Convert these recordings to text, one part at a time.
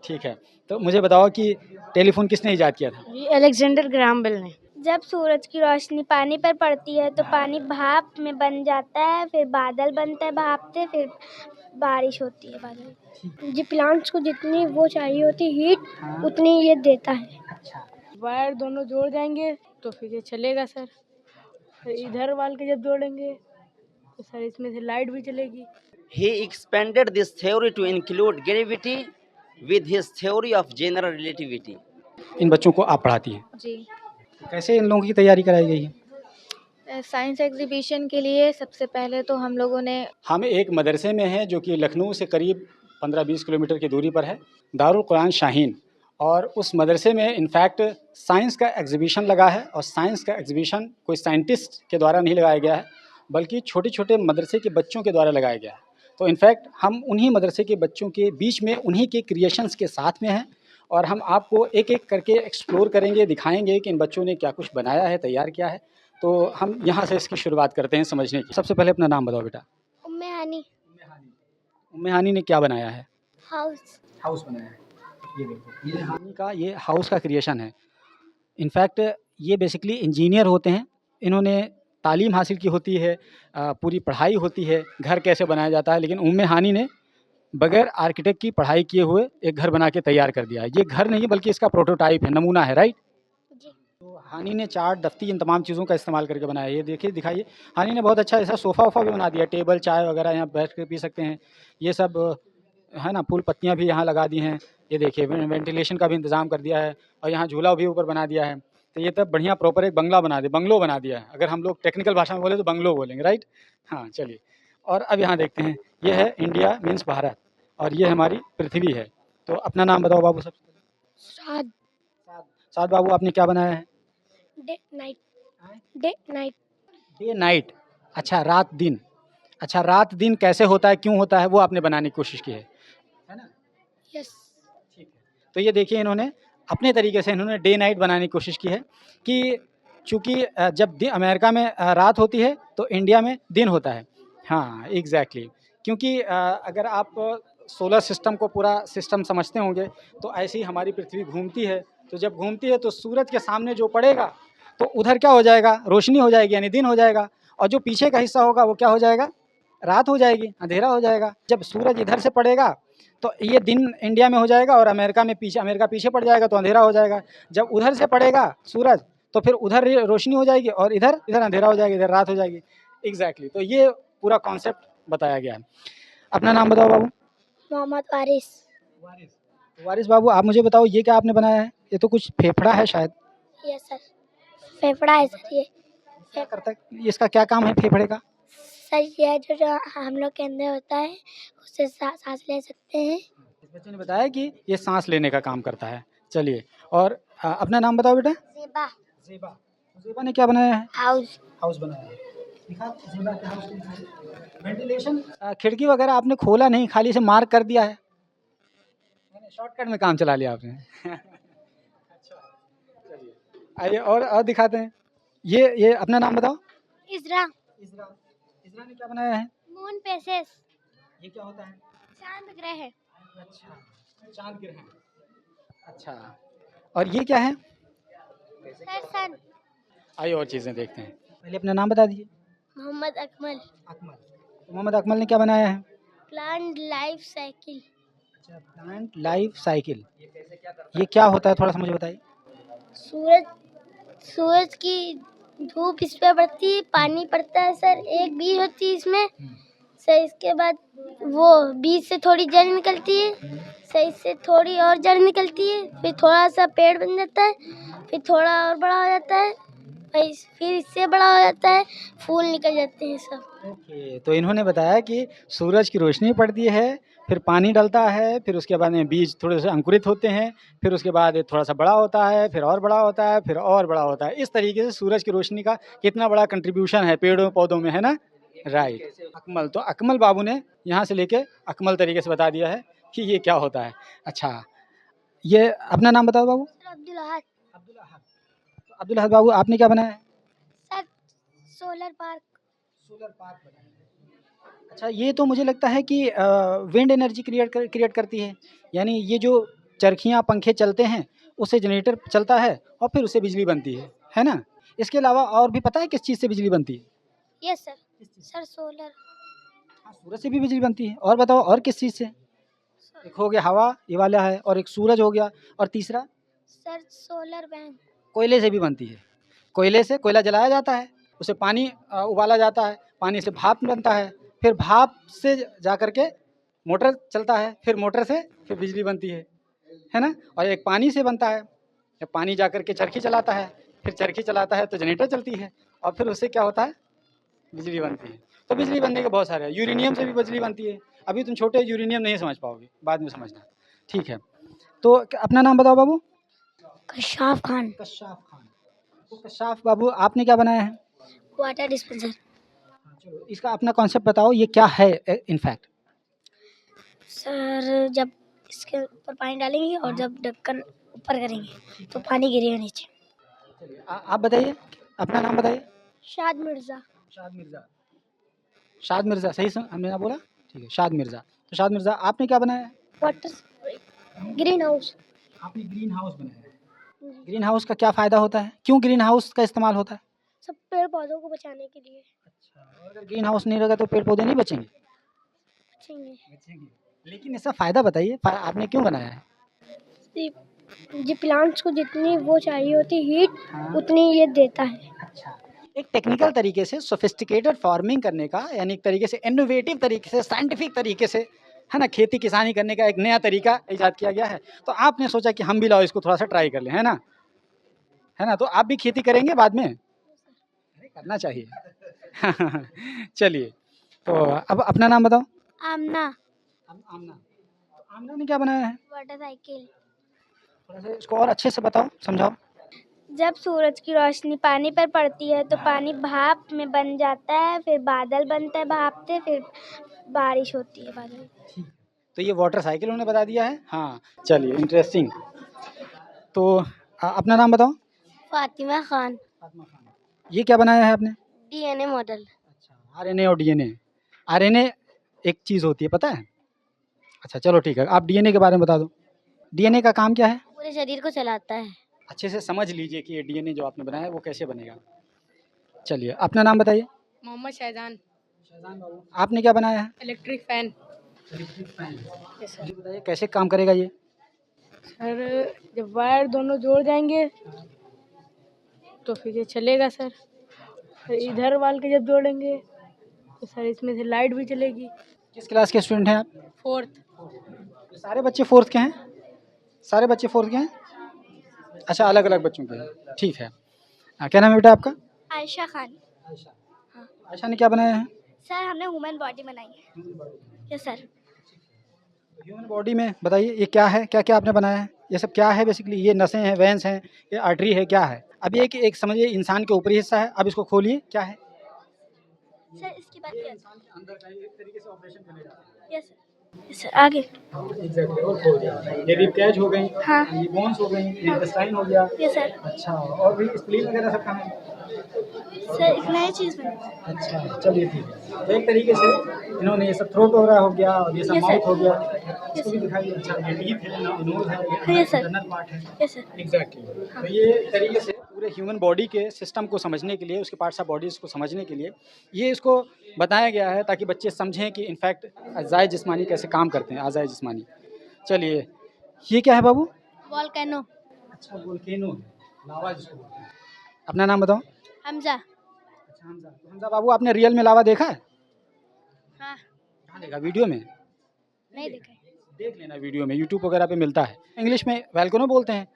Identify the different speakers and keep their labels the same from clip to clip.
Speaker 1: ठीक है, तो मुझे बताओ कि टेलीफ़ोन किसने इजाद किया था?
Speaker 2: ये अलेक्जेंडर ग्राहम बेल ने।
Speaker 3: जब सूरज की रोशनी पानी पर पड़ती है तो पानी भाप में बन जाता है, फिर बादल बनता है भाप से, फिर बारिश होती है बादल। जी प्लांट्स को जितनी वो चाहिए होती हीट उतनी ये देता है।
Speaker 2: वायर दोनों जोड़ जाएंगे तो फिर ये चलेगा सर। फिर इधर वाल के जब जोड़ेंगे तो सर इसमें से लाइट भी चलेगी।
Speaker 4: He expanded this theory to include gravity with his theory of general relativity.
Speaker 1: इन बच्चों को आप पढ़ाती हैं,
Speaker 2: जी,
Speaker 1: कैसे इन लोगों की तैयारी कराई गई है?
Speaker 2: साइंस एग्जीबिशन के लिए सबसे पहले तो हम लोगों ने
Speaker 1: हम एक मदरसे में हैं जो कि लखनऊ से करीब 15-20 किलोमीटर की दूरी पर है, दारुल कुरान शाहीन। और उस मदरसे में इनफैक्ट साइंस का एग्जीबिशन लगा है, और साइंस का एग्जीबिशन कोई साइंटिस्ट के द्वारा नहीं लगाया गया है, बल्कि छोटे-छोटे मदरसे के बच्चों के द्वारा लगाया गया है। तो इनफैक्ट हम उन्हीं मदरसे के बच्चों के बीच में उन्हीं के क्रिएशंस के साथ में हैं, और हम आपको एक-एक करके एक्सप्लोर करेंगे, दिखाएँगे कि इन बच्चों ने क्या कुछ बनाया है, तैयार किया है। तो हम यहाँ से इसकी शुरुआत करते हैं समझने की। सबसे पहले अपना नाम बताओ बेटा।
Speaker 3: उम्मे हानी।
Speaker 1: उम्मे हानी ने क्या बनाया है?
Speaker 3: हाउस
Speaker 1: बनाया है। ये देखो, ये हानी का ये हाउस का क्रिएशन है। इनफैक्ट ये बेसिकली इंजीनियर होते हैं, इन्होंने तालीम हासिल की होती है, पूरी पढ़ाई होती है, घर कैसे बनाया जाता है, लेकिन उम्मे हानी ने बगैर आर्किटेक्ट की पढ़ाई किए हुए एक घर बना के तैयार कर दिया है। ये घर नहीं बल्कि इसका प्रोटोटाइप है, नमूना है, राइट?
Speaker 3: जी।
Speaker 1: तो हानी ने चार्ट, दफ्ती, इन तमाम चीज़ों का इस्तेमाल करके बनाया है। ये देखिए, दिखाइए। हानी ने बहुत अच्छा ऐसा सोफ़ा-वोफ़ा भी बना दिया, टेबल, चाय वगैरह यहाँ बैठ के पी सकते हैं। ये सब है ना, फूल पत्तियाँ भी यहाँ लगा दी हैं। ये देखिए, वेंटिलेशन का भी इंतज़ाम कर दिया है, और यहाँ झूला भी ऊपर बना दिया है। तो ये तब बढ़िया प्रॉपर एक बंगलो बना दिया है। अगर हम लोग टेक्निकल भाषा में बोले तो बंगलो बोलेंगे, राइट? हाँ, चलिए। और अब यहाँ देखते हैं, ये है इंडिया मीन्स भारत, और ये हमारी पृथ्वी है। तो अपना नाम बताओ बाबू सबसे पहले।
Speaker 3: साद।
Speaker 1: साद बाबू, आपने क्या बनाया है?
Speaker 3: Day night. Day night.
Speaker 1: Day night, अच्छा रात दिन। अच्छा, रात दिन कैसे होता है, क्यों होता है, वो आपने बनाने की कोशिश की है ना?
Speaker 3: यस।
Speaker 1: ठीक है। तो ये देखिए, इन्होंने अपने तरीके से इन्होंने डे नाइट बनाने की कोशिश की है कि चूँकि जब अमेरिका में रात होती है तो इंडिया में दिन होता है। हाँ, एग्ज़ैक्टली। क्योंकि अगर आप सोलर सिस्टम को पूरा सिस्टम समझते होंगे, तो ऐसे ही हमारी पृथ्वी घूमती है। तो जब घूमती है तो सूरज के सामने जो पड़ेगा तो उधर क्या हो जाएगा, रोशनी हो जाएगी, यानी दिन हो जाएगा, और जो पीछे का हिस्सा होगा वो क्या हो जाएगा, रात हो जाएगी, अंधेरा हो जाएगा। जब सूरज इधर से पड़ेगा तो ये दिन इंडिया में हो जाएगा, और अमेरिका पीछे पड़ जाएगा तो अंधेरा हो जाएगा। जब उधर से पड़ेगा सूरज तो फिर उधर रोशनी हो जाएगी, और इधर इधर अंधेरा हो जाएगा, इधर रात हो जाएगी। एग्जैक्टली। तो ये पूरा कॉन्सेप्ट बताया गया है। अपना नाम बताओ बाबू।
Speaker 3: मोहम्मद वारिस।
Speaker 1: वारिस बाबू, आप मुझे बताओ, ये क्या आपने बनाया है? ये तो कुछ फेफड़ा है शायद।
Speaker 3: यस सर, फेफड़ा है सर ये।
Speaker 1: क्या करता है, इसका क्या काम है फेफड़े का?
Speaker 3: सर ये जो हम लोग के अंदर होता है उससे सांस ले सकते हैं।
Speaker 1: इस बच्चे ने बताया कि ये सांस लेने का काम करता है। चलिए, और अपना नाम बताओ बेटा।
Speaker 3: ज़ेबा।
Speaker 1: ज़ेबा। ज़ेबा ने क्या बनाया है?
Speaker 3: हाउस
Speaker 1: बनाया है। दिखा ज़ेबा के हाउस को दिखा। वेंटिलेशन, खिड़की वगैरह आपने खोला नहीं, खाली से मार्क कर दिया है। मैंने शॉर्टकट में काम चला लिया आपने। अच्छा, चलिए आइए और दिखाते हैं। ये अपना नाम बताओ।
Speaker 3: इज़रा।
Speaker 1: इज़रा ने क्या बनाया है?
Speaker 3: Moon phases.
Speaker 1: ये क्या होता है?
Speaker 3: चांद ग्रह है।
Speaker 1: अच्छा, चाँद ग्रह। अच्छा, और ये क्या है?
Speaker 3: सर सन।
Speaker 1: आइए और चीज़ें देखते हैं। पहले अपना नाम बता दीजिए।
Speaker 3: मोहम्मद अकमल।
Speaker 1: तो मोहम्मद अकमल ने क्या बनाया है?
Speaker 3: Plant life cycle.
Speaker 1: अच्छा, प्लांट लाइफ साइकिल। ये क्या होता है, थोड़ा सा मुझे बताइए।
Speaker 3: सूरज की धूप इस पे पड़ती है, पानी पड़ता है सर, एक बीज होती है इसमें सर। इसके बाद वो बीज से थोड़ी जड़ निकलती है सर, इससे थोड़ी और जड़ निकलती है, फिर थोड़ा सा पेड़ बन जाता है, फिर थोड़ा और बड़ा हो जाता है, फिर इससे बड़ा हो जाता है, फूल निकल जाते हैं सब।
Speaker 1: ओके, तो इन्होंने बताया कि सूरज की रोशनी पड़ती है, फिर पानी डलता है, फिर उसके बाद में बीज थोड़े से अंकुरित होते हैं, फिर उसके बाद थोड़ा सा बड़ा होता है, फिर और बड़ा होता है, फिर और बड़ा होता है। इस तरीके से सूरज की रोशनी का कितना बड़ा कंट्रीब्यूशन है पेड़ों पौधों में, है ना? राइट। अकमल, तो अकमल बाबू ने यहाँ से लेके अकमल तरीके से बता दिया है कि ये क्या होता है। अच्छा, ये अपना नाम बताओ बाबू।
Speaker 3: अब्दुल अहद।
Speaker 1: तो अब्दुल अहद बाबू, आपने क्या बनाया है?
Speaker 3: Sir solar park.
Speaker 1: बनाया है। अच्छा, ये तो मुझे लगता है कि विंड एनर्जी क्रिएट करती है, यानी ये जो चरखियाँ पंखे चलते हैं, उससे जनरेटर चलता है और फिर उससे बिजली बनती है ना? इसके अलावा और भी पता है किस चीज़ से बिजली बनती है?
Speaker 3: Yes sir. Sir solar.
Speaker 1: हाँ, सूरज से भी बिजली बनती है। और बताओ और किस चीज़ से? एक हो गया हवा, ये वाला है, और एक सूरज हो गया, और तीसरा
Speaker 3: सर सोलर बैंक।
Speaker 1: कोयले से भी बनती है। कोयले से कोयला जलाया जाता है, उसे पानी उबाला जाता है, पानी से भाप बनता है, फिर भाप से जा कर के मोटर चलता है, फिर मोटर से फिर बिजली बनती है ना? और एक पानी से बनता है, जब पानी जा कर के चरखी चलाता है, फिर चरखी चलाता है तो जनरेटर चलती है, और फिर उससे क्या होता है? बिजली बनती है। तो बिजली बनने के बहुत सारे हैं। यूरेनियम से भी बिजली बनती है। अभी तुम छोटे यूरेनियम नहीं समझ पाओगे, बाद में समझना। ठीक है, तो अपना नाम बताओ बाबू।
Speaker 3: कशाफ खान।
Speaker 1: कशाफ खान। तो कशाफ बाबू, आपने क्या बनाया है?
Speaker 3: Water dispenser.
Speaker 1: चलो इसका अपना कॉन्सेप्ट बताओ, ये क्या है इनफैक्ट?
Speaker 3: सर जब इसके ऊपर पानी डालेंगे और जब ढक्कन ऊपर करेंगे तो पानी गिरेगा नीचे।
Speaker 1: आप बताइए, अपना नाम बताइए।
Speaker 3: शाद मिर्ज़ा।
Speaker 1: शाद मिर्ज़ा। शाद मिर्ज़ा, सही हमने ना बोला? ठीक है, शाद मिर्ज़ा। तो शाद मिर्ज़ा, आपने क्या बनाया है?
Speaker 3: Water green house.
Speaker 1: आपने ग्रीन हाउस बनाया है। ग्रीन हाउस का क्या फ़ायदा होता है? क्यों ग्रीन हाउस का इस्तेमाल होता है?
Speaker 3: सब पेड़ पौधों को बचाने के लिए।
Speaker 1: अच्छा, और अगर ग्रीन हाउस नहीं रहेगा तो पेड़ पौधे नहीं बचेंगे?
Speaker 3: बचेंगे।
Speaker 1: लेकिन इसका फ़ायदा बताइए, आपने क्यों बनाया है?
Speaker 3: जी प्लांट्स को जितनी वो चाहिए होती हीट उतनी ये देता है।
Speaker 1: अच्छा, एक टेक्निकल तरीके से सोफिस्टिकेटेड फार्मिंग करने का, यानी एक तरीके से इनोवेटिव तरीके से, साइंटिफिक तरीके से, है ना, खेती किसानी करने का एक नया तरीका ईजाद किया गया है। तो आपने सोचा कि हम भी लाओ इसको थोड़ा सा ट्राई कर लें, है ना? है ना? तो आप भी खेती करेंगे बाद में? अरे करना चाहिए। चलिए, तो अब अपना नाम बताओ।
Speaker 3: आमना।
Speaker 1: आमना। तो आमना ने क्या बनाया है?
Speaker 3: Water cycle.
Speaker 1: थोड़ा सा इसको और अच्छे से बताओ, समझाओ।
Speaker 3: जब सूरज की रोशनी पानी पर पड़ती है तो पानी भाप में बन जाता है, फिर बादल बनता है भाप से, फिर बारिश होती है बादल।
Speaker 1: तो ये वाटर साइकिल उन्होंने बता दिया है। हाँ, चलिए, इंटरेस्टिंग। तो अपना नाम बताओ।
Speaker 3: फातिमा खान।
Speaker 1: ये क्या बनाया है आपने?
Speaker 3: DNA model.
Speaker 1: अच्छा, आरएनए और डीएनए। आरएनए एक चीज़ होती है, पता है? अच्छा चलो ठीक है, आप डीएनए के बारे में बता दो। डीएनए का काम क्या है?
Speaker 3: पूरे शरीर को चलाता है।
Speaker 1: अच्छे से समझ लीजिए कि ये डीएनए जो आपने बनाया है वो कैसे बनेगा। चलिए, अपना नाम बताइए।
Speaker 2: मोहम्मद शहजान।
Speaker 1: शहजान बाबू, आपने क्या बनाया है?
Speaker 2: Electric fan.
Speaker 1: Electric fan.
Speaker 2: Yes sir.
Speaker 1: मुझे बताइए कैसे काम करेगा ये?
Speaker 2: सर जब वायर दोनों जोड़ जाएंगे तो फिर ये चलेगा सर। फिर इधर वाल के जब जोड़ेंगे तो सर इसमें से लाइट भी चलेगी।
Speaker 1: किस क्लास के स्टूडेंट हैं आप?
Speaker 2: 4th।
Speaker 1: सारे बच्चे 4th के हैं? सारे बच्चे 4th के हैं? अच्छा, अलग अलग बच्चों के हैं, ठीक है। क्या नाम है बेटा आपका?
Speaker 3: आयशा खान।
Speaker 1: आयशा ने क्या बनाया है?
Speaker 3: सर हमने ह्यूमन बॉडी बनाई है। Yes sir.
Speaker 1: ह्यूमन बॉडी में बताइए ये क्या है, क्या क्या आपने बनाया है? ये सब क्या है बेसिकली? ये नसें हैं, वेंस हैं, ये आर्टरी है, क्या है? अब ये कि एक समझिए इंसान के ऊपरी हिस्सा है, अब इसको खोलिए, क्या है?
Speaker 3: सर इसकी बात किया।
Speaker 1: इंसान के अंदर का एक तरीके से ऑपरेशन बनेगा।
Speaker 3: Yes sir. सर आगे।
Speaker 1: एग्जैक्टली, और खोल दिया। ये रिब कैज हो गई,
Speaker 3: हाँ।
Speaker 1: ये बोन्स हो गई, ये इंटेस्टाइन हो गया।
Speaker 3: Yes sir.
Speaker 1: अच्छा, और भी स्प्लीन वगैरह सब कहाँ है?
Speaker 3: सर इतना ही चीज़ बनी।
Speaker 1: अच्छा, चलिए ठीक है। तो एक तरीके से इन्होंने ये सब थ्रोट वगैरह हो गया और ये सब
Speaker 3: Yes, sir.
Speaker 1: माउथ हो गया, इसको भी दिखाइए। अच्छा, ये टीथ है, नोज है, ये
Speaker 3: Yes, sir.
Speaker 1: इंटरनल पार्ट है।
Speaker 3: Yes sir.
Speaker 1: एग्जैक्टली। तो ये एक तरीके से पूरे ह्यूमन बॉडी के सिस्टम को समझने के लिए, उसके पार्ट्स ऑफ बॉडीज़ को समझने के लिए ये इसको बताया गया है, ताकि बच्चे समझें कि इनफैक्ट अज़ाए जिस्मानी कैसे काम करते हैं, अज़ाए जिस्मानी। चलिए, ये क्या है बाबू?
Speaker 3: वॉल्केनो।
Speaker 1: अच्छा, वोल्केनो है, लावा जिसको बोलते हैं। अपना नाम बताओ।
Speaker 3: हमजा।
Speaker 1: अच्छा, हमजा। तो हमजा बाबू, आपने रियल में लावा देखा है?
Speaker 3: हाँ।
Speaker 1: कहाँ देखा? वीडियो में?
Speaker 3: नहीं देखा।
Speaker 1: देख लेना, वीडियो में यूट्यूब वगैरह पे मिलता है। इंग्लिश में वैल्केनो बोलते हैं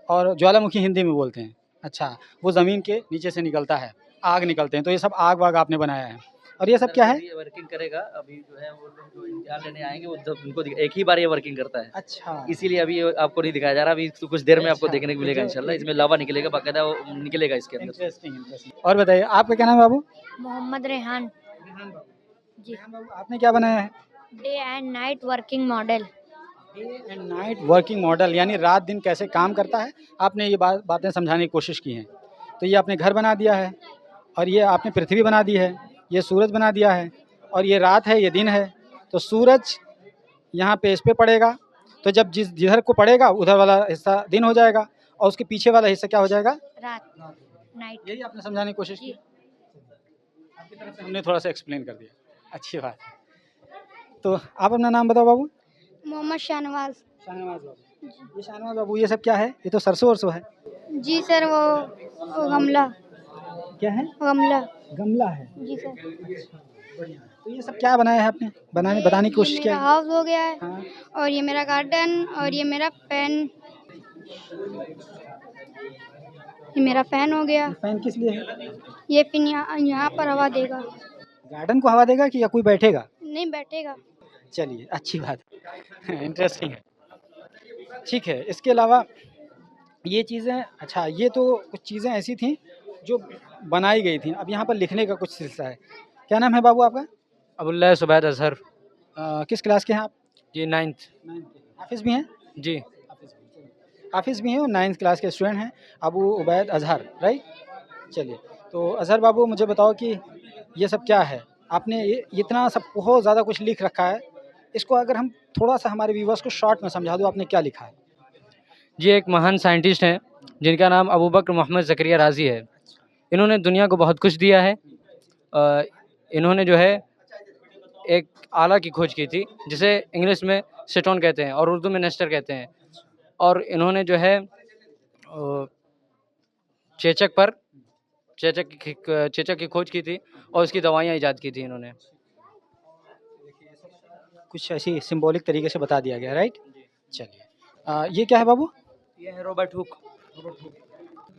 Speaker 1: और ज्वालामुखी हिंदी में बोलते हैं। अच्छा, वो ज़मीन के नीचे से निकलता है, आग निकलते हैं। तो ये सब आग वाग आपने बनाया है। और ये सब क्या है?
Speaker 5: ये वर्किंग करेगा अभी जो है वो लोग जो इम्तिहान लेने आएंगे वो जब उनको एक ही बार ये वर्किंग करता है,
Speaker 1: अच्छा,
Speaker 5: इसीलिए अभी ये आपको नहीं दिखाया जा रहा। अभी तो कुछ देर में आपको
Speaker 1: अच्छा,
Speaker 5: देखने को मिलेगा इंशाल्लाह। इसमें लावा निकलेगा, बाकायदा वो निकलेगा इसके अंदर।
Speaker 1: Interesting interesting. और बताइए, आपका क्या नाम है बाबू?
Speaker 3: मोहम्मद रेहान। जी।
Speaker 1: रेहान बाबू, आपने क्या बनाया है?
Speaker 3: Day and night working model.
Speaker 1: Day and night working model, यानी रात दिन कैसे काम करता है, आपने ये बातें समझाने की कोशिश की हैं। तो ये आपने घर बना दिया है, और ये आपने पृथ्वी बना दी है, ये सूरज बना दिया है, और ये रात है, ये दिन है। तो सूरज यहाँ पे इस पे पड़ेगा, तो जब जिधर को पड़ेगा उधर वाला हिस्सा दिन हो जाएगा और उसके पीछे वाला हिस्सा क्या हो जाएगा,
Speaker 3: रात, नाइट।
Speaker 1: यही आपने समझाने की कोशिश की। आपकी तरफ से हमने थोड़ा सा एक्सप्लेन कर दिया, अच्छी बात है। तो आप अपना नाम बताओ बाबू।
Speaker 3: मोहम्मद शाहनवाज।
Speaker 1: शाहनवाज बाबू, ये शाहनवाज बाबू ये सब क्या है? ये तो सरसों वरसों है।
Speaker 3: जी सर, वो गमला,
Speaker 1: क्या है?
Speaker 3: गमला।
Speaker 1: गमला है।
Speaker 3: जी सर।
Speaker 1: बढ़िया। तो ये सब क्या बनाया है आपने? बताने की कोशिश
Speaker 3: ये
Speaker 1: किया
Speaker 3: मेरा
Speaker 1: है?
Speaker 3: हाउस हो गया है,
Speaker 1: हाँ।
Speaker 3: और ये मेरा गार्डन, और ये मेरा पेन, ये मेरा फैन हो गया।
Speaker 1: फैन किस लिए है?
Speaker 3: ये फिर यहाँ पर हवा देगा।
Speaker 1: गार्डन को हवा देगा कि या कोई बैठेगा?
Speaker 3: नहीं बैठेगा।
Speaker 1: चलिए, अच्छी बात है। इंटरेस्टिंग है। ठीक है, इसके अलावा ये चीज़ें, अच्छा ये तो कुछ चीज़ें ऐसी थी जो बनाई गई थी। अब यहाँ पर लिखने का कुछ सिलसिला है। क्या नाम है बाबू आपका?
Speaker 5: अबुल्ला सुबैद अजहर।
Speaker 1: किस क्लास के हैं आप?
Speaker 5: जी 9th।
Speaker 1: हाफिज़ भी हैं?
Speaker 5: जी
Speaker 1: हाफिज़ भी हैं और 9th क्लास के स्टूडेंट हैं, अबू उबैद अजहर, राइट? चलिए, तो अजहर बाबू मुझे बताओ कि ये सब क्या है? आपने ये इतना सब बहुत ज़्यादा कुछ लिख रखा है, इसको अगर हम थोड़ा सा हमारे व्यूवर्स को शॉर्ट में समझा दो, आपने क्या लिखा है?
Speaker 5: जी, एक महान साइंटिस्ट हैं जिनका नाम अबू बकर मोहम्मद ज़करिया राज़ी है। इन्होंने दुनिया को बहुत कुछ दिया है। इन्होंने जो है एक आला की खोज की थी जिसे इंग्लिश में सेटोन कहते हैं और उर्दू में नेस्टर कहते हैं। और इन्होंने जो है चेचक की खोज की थी और उसकी दवाइयाँ ईजाद की थी इन्होंने।
Speaker 1: कुछ ऐसी सिंबॉलिक तरीके से बता दिया गया, राइट? चलिए, ये क्या है बाबू?
Speaker 6: ये है रॉबर्ट हुक।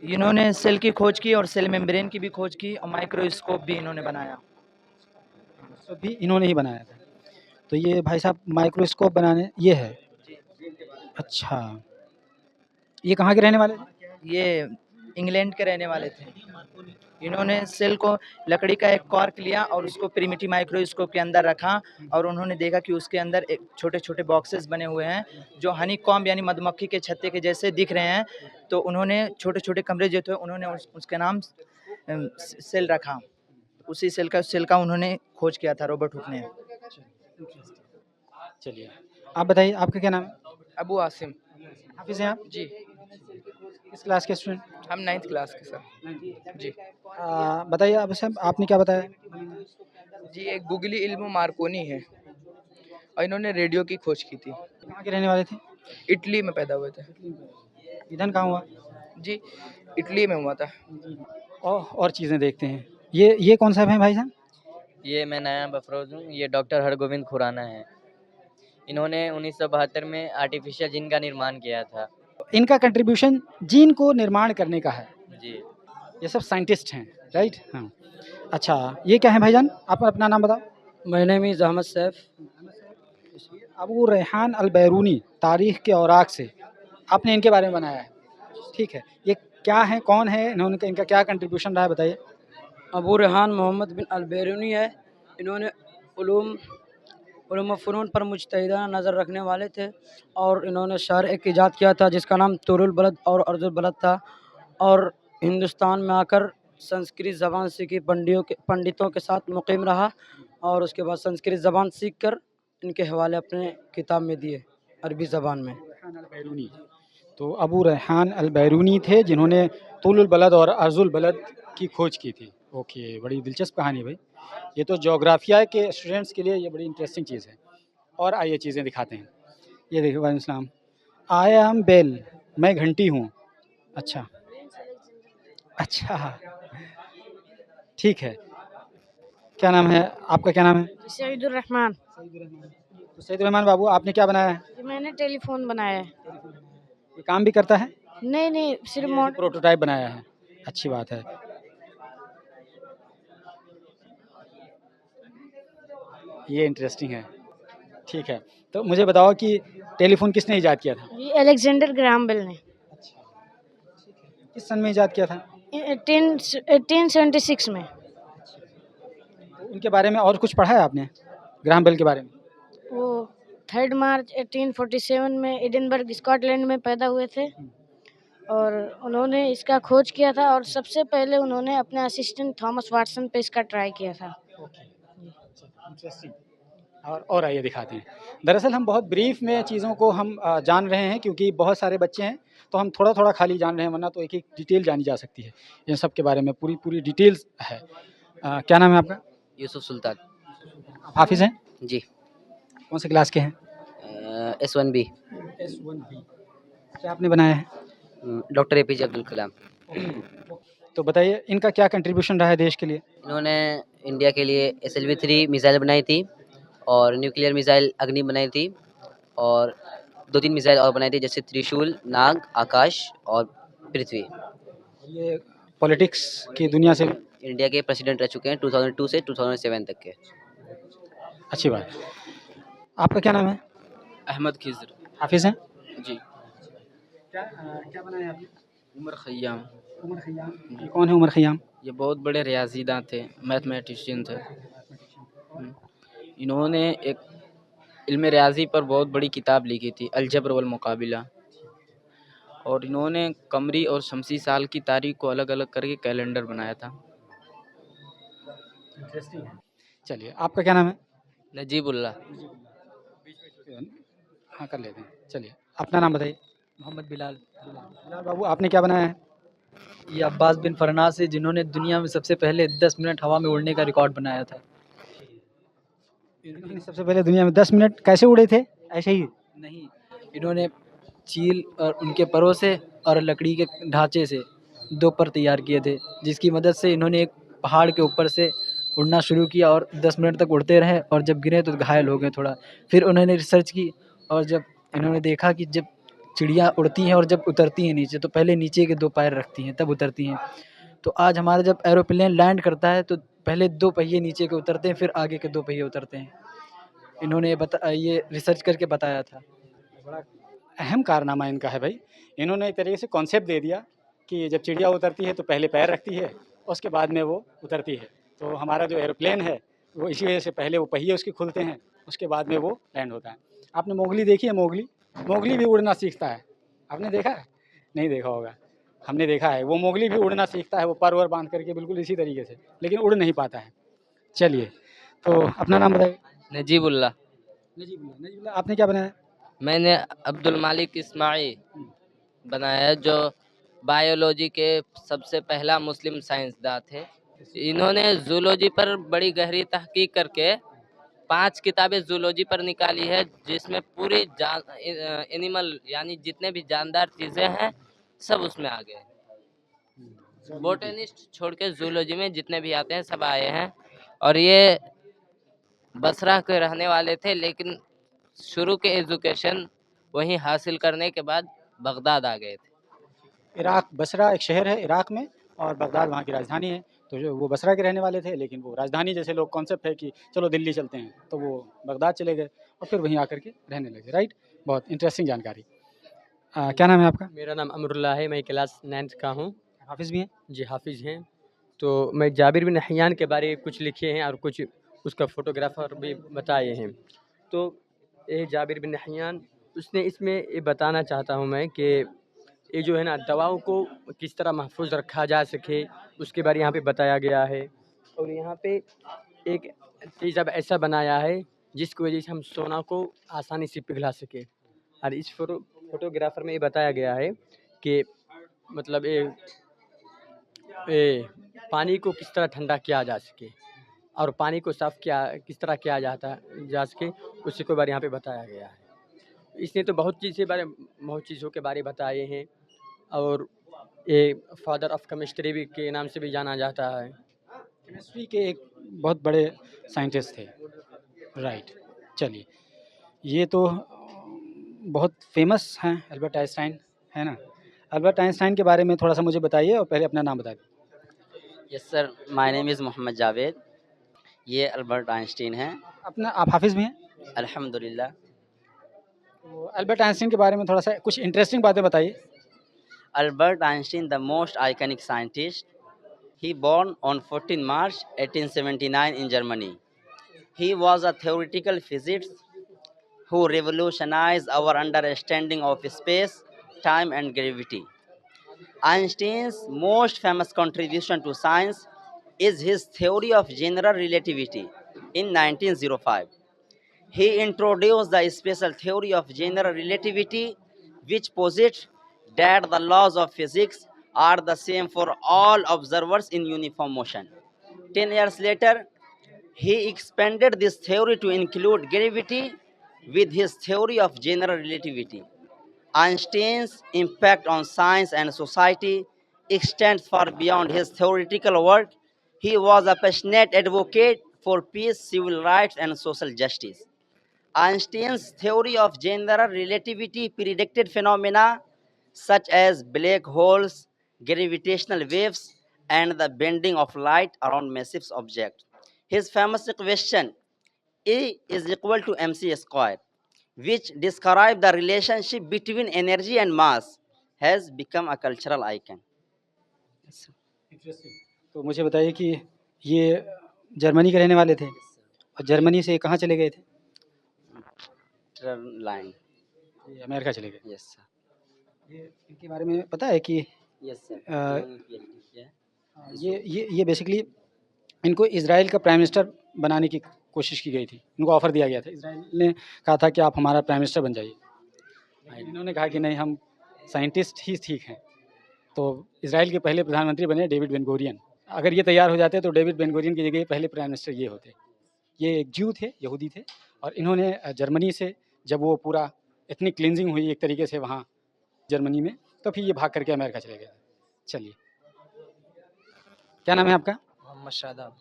Speaker 6: इन्होंने सेल की खोज की और सेल मेम्ब्रेन की भी खोज की और माइक्रोस्कोप भी इन्होंने बनाया।
Speaker 1: तो भी इन्होंने ही बनाया था। तो ये भाई साहब माइक्रोस्कोप बनाने ये है। अच्छा, ये कहाँ के रहने वाले थे?
Speaker 6: ये इंग्लैंड के रहने वाले थे। इन्होंने सेल को लकड़ी का एक कॉर्क लिया और उसको प्रिमिटिव माइक्रोस्कोप के अंदर रखा और उन्होंने देखा कि उसके अंदर एक छोटे छोटे बॉक्सेस बने हुए हैं जो हनी कॉम्ब यानी मधुमक्खी के छत्ते के जैसे दिख रहे हैं। तो उन्होंने छोटे छोटे कमरे जो थे उन्होंने उसके नाम सेल रखा। उसी सेल का उन्होंने खोज किया था रॉबर्ट हुक ने।
Speaker 1: चलिए, आप बताइए आपका क्या नाम है?
Speaker 7: अबू आसिम।
Speaker 1: हाफिज़ हैं आप?
Speaker 7: जी,
Speaker 1: किस क्लास के स्टूडेंट?
Speaker 7: हम 9th क्लास के सर। जी
Speaker 1: बताइए आप साहब, आपने क्या बताया?
Speaker 7: जी, एक गुगली इल्म मार्कोनी है और इन्होंने रेडियो की खोज की थी।
Speaker 1: कहाँ के रहने वाले थे?
Speaker 7: इटली में पैदा हुए थे।
Speaker 1: निधन कहाँ हुआ?
Speaker 7: जी, इटली में हुआ था।
Speaker 1: और चीज़ें देखते हैं। ये कौन सा है भाई साहब?
Speaker 8: ये मैं नया अफरोज़ हूँ। ये डॉक्टर हरगोविंद खुराना है। इन्होंने 1972 में आर्टिफिशियल जिन का निर्माण किया था।
Speaker 1: इनका कंट्रीब्यूशन जीन को निर्माण करने का है।
Speaker 8: जी
Speaker 1: ये सब साइंटिस्ट हैं, राइट? हाँ। अच्छा, ये क्या है भाईजान? आप अपना नाम बताओ।
Speaker 5: My name is Ahmed Saif.
Speaker 1: Abu Rayhan al Biruni, तारीख़ के औराक से आपने इनके बारे में बनाया है, ठीक है? ये क्या है, कौन है, इन्होंने इनका क्या कंट्रीब्यूशन रहा है, बताइए।
Speaker 5: अबू रेहान मोहम्मद बिन अल बैरूनी है। इन्होंने उलूम फ़नून पर मुजतहिदाना नज़र रखने वाले थे और इन्होंने शहर एक ईजाद किया था जिसका नाम तुरुल बलद और अर्जुल बलद था। और हिंदुस्तान में आकर संस्कृत ज़बान सीखी, पंडितों के साथ मुक़ीम रहा और उसके बाद संस्कृत ज़बान सीख कर इनके हवाले अपने किताब में दिए अरबी ज़बान में।
Speaker 1: तो अबू रेहान अल बैरूनी थे जिन्होंने तुरुल बलद और अर्जुल बलद की खोज की थी। ओके, बड़ी दिलचस्प कहानी है भाई। ये तो जोग्राफिया के स्टूडेंट्स के लिए ये बड़ी इंटरेस्टिंग चीज़ है। और आइए चीज़ें दिखाते हैं। ये देखिए, वालेकुम सलाम। आई एम बेल, मैं घंटी हूँ। अच्छा अच्छा, ठीक है। क्या नाम है आपका? क्या नाम है?
Speaker 2: सईदुर रहमान।
Speaker 1: तो सईदुर रहमान बाबू, आपने क्या बनाया है?
Speaker 2: मैंने टेलीफोन बनाया है।
Speaker 1: ये काम भी करता है?
Speaker 2: नहीं, सिर्फ
Speaker 1: ये
Speaker 2: मॉडल।
Speaker 1: प्रोटोटाइप बनाया है, अच्छी बात है। ये इंटरेस्टिंग है, ठीक है। तो मुझे बताओ कि टेलीफोन किसने इजाद किया था?
Speaker 2: ये अलेक्जेंडर ग्राहम बेल ने
Speaker 1: किस सन में इजाद किया था?
Speaker 2: 1876 में।
Speaker 1: तो उनके बारे में और कुछ पढ़ा है आपने, ग्राहम बेल के बारे में?
Speaker 2: वो 3 मार्च 1847 में एडिनबर्ग स्कॉटलैंड में पैदा हुए थे और उन्होंने इसका खोज किया था और सबसे पहले उन्होंने अपने असिस्टेंट थॉमस वाटसन पे इसका ट्राई किया था।
Speaker 1: इंटरेस्टिंग। और आइए दिखाते हैं। दरअसल हम बहुत ब्रीफ में चीज़ों को हम जान रहे हैं क्योंकि बहुत सारे बच्चे हैं, तो हम थोड़ा-थोड़ा खाली जान रहे हैं, वरना तो एक-एक डिटेल जानी जा सकती है। इन सब के बारे में पूरी डिटेल्स है। क्या नाम है आपका?
Speaker 8: यूसुफ सुल्तान।
Speaker 1: आप हाफ़िज़ हैं?
Speaker 8: जी।
Speaker 1: कौन से क्लास के हैं?
Speaker 8: S1B।
Speaker 1: S1B। क्या आपने बनाया है?
Speaker 8: Doctor APJ Abdul Kalam.
Speaker 1: तो बताइए इनका क्या कंट्रीब्यूशन रहा है देश के लिए?
Speaker 8: इन्होंने इंडिया के लिए SLV-3 मिसाइल बनाई थी और न्यूक्लियर मिसाइल अग्नि बनाई थी और 2-3 मिसाइल और बनाई थी जैसे त्रिशूल, नाग, आकाश और पृथ्वी।
Speaker 1: ये पॉलिटिक्स की दुनिया से
Speaker 8: इंडिया के प्रेसिडेंट रह चुके हैं 2002 से 2007 तक के।
Speaker 1: अच्छी बात। आपका क्या नाम है?
Speaker 9: अहमद खिज़र।
Speaker 1: हाफ़िज़ हैं?
Speaker 9: जी।
Speaker 1: क्या बनाया आपने?
Speaker 9: उमर ख़य्याम।
Speaker 1: उमर ख़य्याम। ये कौन है उमर ख़य्याम?
Speaker 9: ये बहुत बड़े रियाज़ीदां थे, मैथमेटिशियन थे। इन्होंने एक इल्म रियाज़ी पर बहुत बड़ी किताब लिखी थी, अलजब्र वल मुकाबिला, और इन्होंने कमरी और शमसी साल की तारीख को अलग-अलग करके कैलेंडर बनाया था।
Speaker 1: इंटरेस्टिंग है। चलिए, आपका क्या नाम है?
Speaker 8: नजीबुल्लाह।
Speaker 1: हाँ, कर लेते हैं। चलिए, अपना नाम बताइए।
Speaker 5: मोहम्मद बिलाल।
Speaker 1: बिलाल बाबू, आपने क्या बनाया है?
Speaker 5: ये अब्बास बिन फरनास है, जिन्होंने दुनिया में सबसे पहले 10 मिनट हवा में उड़ने का रिकॉर्ड बनाया था।
Speaker 1: इन्होंने सबसे पहले दुनिया में 10 मिनट कैसे उड़े थे? ऐसे ही?
Speaker 5: नहीं, इन्होंने चील और उनके परों से और लकड़ी के ढांचे से 2 पर तैयार किए थे, जिसकी मदद से इन्होंने एक पहाड़ के ऊपर से उड़ना शुरू किया और 10 मिनट तक उड़ते रहे और जब गिरे तो घायल हो गए थोड़ा। फिर उन्होंने रिसर्च की और जब इन्होंने देखा कि जब चिड़िया उड़ती हैं और जब उतरती हैं नीचे, तो पहले नीचे के 2 पैर रखती हैं तब उतरती हैं। तो आज हमारा जब एरोप्लेन लैंड करता है तो पहले 2 पहिए नीचे के उतरते हैं, फिर आगे के 2 पहिए उतरते हैं। इन्होंने ये रिसर्च करके बताया था।
Speaker 1: बड़ा अहम कारनामा इनका है भाई। इन्होंने एक तरीके से कॉन्सेप्ट दे दिया कि जब चिड़िया उतरती है तो पहले पैर रखती है, उसके बाद में वो उतरती है। तो हमारा जो एरोप्लेन है वो इसी वजह से पहले वो पहिए उसके खुलते हैं, उसके बाद में वो लैंड होता है। आपने मोगली देखी है? मोगली मोगली भी उड़ना सीखता है। आपने देखा है? नहीं देखा होगा, हमने देखा है। वो मोगली भी उड़ना सीखता है, वो पर वर बांध करके बिल्कुल इसी तरीके से, लेकिन उड़ नहीं पाता है। चलिए, तो अपना नाम बताइए।
Speaker 8: नजीबुल्लाह।
Speaker 1: नजीबुल्लाह, आपने क्या बनाया?
Speaker 8: मैंने अब्दुल मालिक इस्माइल बनाया है, जो बायोलॉजी के सबसे पहला मुस्लिम साइंसदान थे। इन्होंने जूलॉजी पर बड़ी गहरी तहकीक करके 5 किताबें जूलॉजी पर निकाली है, जिसमें पूरी एनिमल यानी जितने भी जानदार चीज़ें हैं सब उसमें आ गए। बोटेनिस्ट छोड़ के जूलॉजी में जितने भी आते हैं सब आए हैं। और ये बसरा के रहने वाले थे, लेकिन शुरू के एजुकेशन वहीं हासिल करने के बाद बगदाद आ गए थे।
Speaker 1: इराक, बसरा एक शहर है इराक में और बगदाद वहाँ की राजधानी है। तो जो वो बसरा के रहने वाले थे, लेकिन वो राजधानी जैसे लोग कॉन्सेप्ट है कि चलो दिल्ली चलते हैं, तो वो बगदाद चले गए और फिर वहीं आकर के रहने लगे। राइट, बहुत इंटरेस्टिंग जानकारी। क्या नाम है आपका?
Speaker 10: मेरा नाम अमरुल्लाह है, मैं क्लास 9th का हूँ।
Speaker 1: हाफिज़ भी हैं?
Speaker 10: जी, हाफिज़ हैं। तो मैं जाबिर बिन हय्यान के बारे में कुछ लिखे हैं और कुछ उसका फ़ोटोग्राफ़र भी बताए हैं। तो ये जाबिर बिन हय्यान, उसने इसमें ये बताना चाहता हूँ मैं कि ये जो है ना, दवाओं को किस तरह महफूज रखा जा सके, उसके बारे यहाँ पे बताया गया है। और यहाँ पे एक चीज़ अब ऐसा बनाया है जिसकी वजह से हम सोना को आसानी से पिघला सके। और इस फोटोग्राफर में ये बताया गया है कि मतलब ये पानी को किस तरह ठंडा किया जा सके और पानी को साफ़ किस तरह किया जा सके, उसी के बारे यहाँ पे बताया गया है। इसने तो बहुत चीज़ों के बारे बताए हैं। और ये फादर ऑफ केमिस्ट्री भी के नाम से भी जाना जाता है।
Speaker 1: केमिस्ट्री के एक बहुत बड़े साइंटिस्ट थे। राइट, चलिए, ये तो बहुत फेमस हैं अल्बर्ट आइंस्टाइन, है ना? अल्बर्ट आइंस्टाइन के बारे में थोड़ा सा मुझे बताइए और पहले अपना नाम बता दीजिए।
Speaker 4: Yes sir, my name is Mohammad Javed. ये अल्बर्ट आइंस्टीन हैं।
Speaker 1: आप हाफिज़ भी हैं?
Speaker 4: अल्हम्दुलिल्लाह।
Speaker 1: तो अल्बर्ट आइंस्टीन के बारे में थोड़ा सा कुछ इंटरेस्टिंग बातें बताइए।
Speaker 4: Albert Einstein, the most iconic scientist. He born on 14 March 1879 in Germany. He was a theoretical physicist who revolutionized our understanding of space, time and gravity. Einstein's most famous contribution to science is his theory of general relativity in 1905. He introduced the special theory of general relativity, which posits that the laws of physics are the same for all observers in uniform motion. 10 years later, he expanded this theory to include gravity with his theory of general relativity. Einstein's impact on science and society extends far beyond his theoretical work. He was a passionate advocate for peace, civil rights, and social justice. Einstein's theory of general relativity predicted phenomena such as black holes, gravitational waves, and the bending of light around massive objects. His famous equation E is equal to mc square, which describe the relationship between energy and mass, has become a cultural icon.
Speaker 1: तो मुझे बताइए कि ये Germany के रहने वाले थे और जर्मनी से कहाँ चले गए थे?
Speaker 4: Line.
Speaker 1: ये अमेरिका चले गए।
Speaker 4: Yes, sir.
Speaker 1: ये इनके बारे में पता है कि
Speaker 4: Yes, sir.
Speaker 1: ये बेसिकली इनको इज़राइल का प्राइम मिनिस्टर बनाने की कोशिश की गई थी। इनको ऑफ़र दिया गया था, इज़राइल ने कहा था कि आप हमारा प्राइम मिनिस्टर बन जाइए। इन्होंने कहा कि नहीं, हम साइंटिस्ट ही ठीक हैं। तो इज़राइल के पहले प्रधानमंत्री बने डेविड बेन गुरियन। अगर ये तैयार हो जाते तो डेविड बेन गुरियन की जगह पहले प्राइम मिनिस्टर ये होते। ये एक ज्यू थे, यहूदी थे, और इन्होंने जर्मनी से जब वो पूरा इतनी क्लिनजिंग हुई एक तरीके से वहाँ जर्मनी में, तो फिर ये भाग करके अमेरिका चले गए। चलिए, क्या नाम है आपका?
Speaker 6: मोहम्मद शादाब।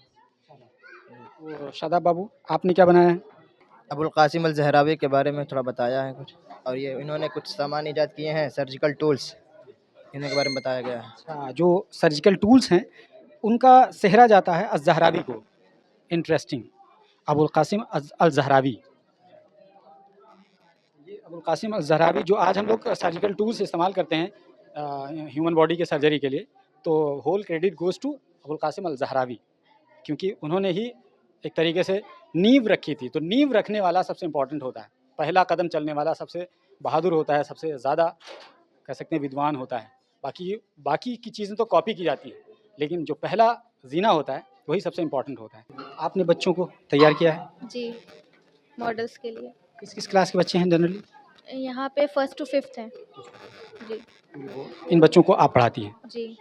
Speaker 1: वो शादाब बाबू, आपने क्या बनाया है?
Speaker 6: अबुल कासिम अल ज़हरावी के बारे में थोड़ा बताया है कुछ, और ये इन्होंने कुछ सामान ईजाद किए हैं, सर्जिकल टूल्स, इनके बारे में बताया गया है।
Speaker 1: अच्छा, जो सर्जिकल टूल्स हैं उनका सेहरा जाता है अज़-ज़हरावी को। Interesting, Abul Qasim al ज़हरावी। ये अबुल कासिम अल ज़हरावी जो आज हम लोग सर्जिकल टूल्स इस्तेमाल करते हैं ह्यूमन बॉडी के सर्जरी के लिए, तो whole credit goes to Abul Qasim al Zahrawi, क्योंकि उन्होंने ही एक तरीके से नींव रखी थी। तो नींव रखने वाला सबसे इम्पोर्टेंट होता है, पहला कदम चलने वाला सबसे बहादुर होता है, सबसे ज़्यादा कह सकते हैं विद्वान होता है। बाकी की चीज़ें तो कॉपी की जाती है, लेकिन जो पहला जीना होता है वही सबसे इम्पोर्टेंट होता है। आपने बच्चों को तैयार किया है?
Speaker 11: जी, मॉडल्स के लिए।
Speaker 1: किस किस क्लास के बच्चे हैं जनरली?
Speaker 11: यहाँ पे 1st to 5th हैं। जी
Speaker 1: इन बच्चों को आप पढ़ाती हैं?
Speaker 11: जी।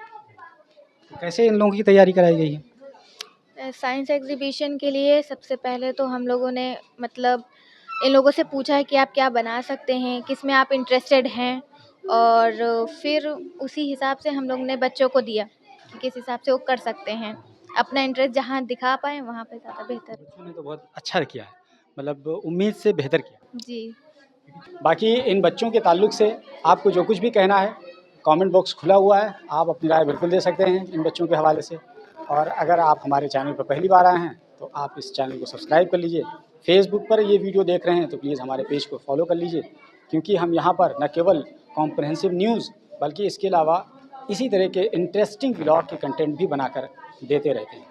Speaker 1: कैसे इन लोगों की तैयारी कराई गई है?
Speaker 11: साइंस एग्जीबिशन के लिए सबसे पहले तो हम लोगों ने मतलब इन लोगों से पूछा है कि आप क्या बना सकते हैं, किस में आप इंटरेस्टेड हैं, और फिर उसी हिसाब से हम लोग ने बच्चों को दिया कि किस हिसाब से वो कर सकते हैं। अपना इंटरेस्ट जहाँ दिखा पाएँ वहाँ पे ज़्यादा बेहतर।
Speaker 1: बच्चों ने तो बहुत अच्छा किया है, मतलब उम्मीद से बेहतर किया।
Speaker 11: जी।
Speaker 1: बाकी इन बच्चों के ताल्लुक से आपको जो कुछ भी कहना है, कमेंट बॉक्स खुला हुआ है, आप अपनी राय बिल्कुल दे सकते हैं इन बच्चों के हवाले से। और अगर आप हमारे चैनल पर पहली बार आए हैं तो आप इस चैनल को सब्सक्राइब कर लीजिए। फेसबुक पर ये वीडियो देख रहे हैं तो प्लीज़ हमारे पेज को फॉलो कर लीजिए, क्योंकि हम यहाँ पर न केवल कॉम्प्रहेंसिव न्यूज़ बल्कि इसके अलावा इसी तरह के इंटरेस्टिंग ब्लॉग के कंटेंट भी बनाकर देते रहते हैं।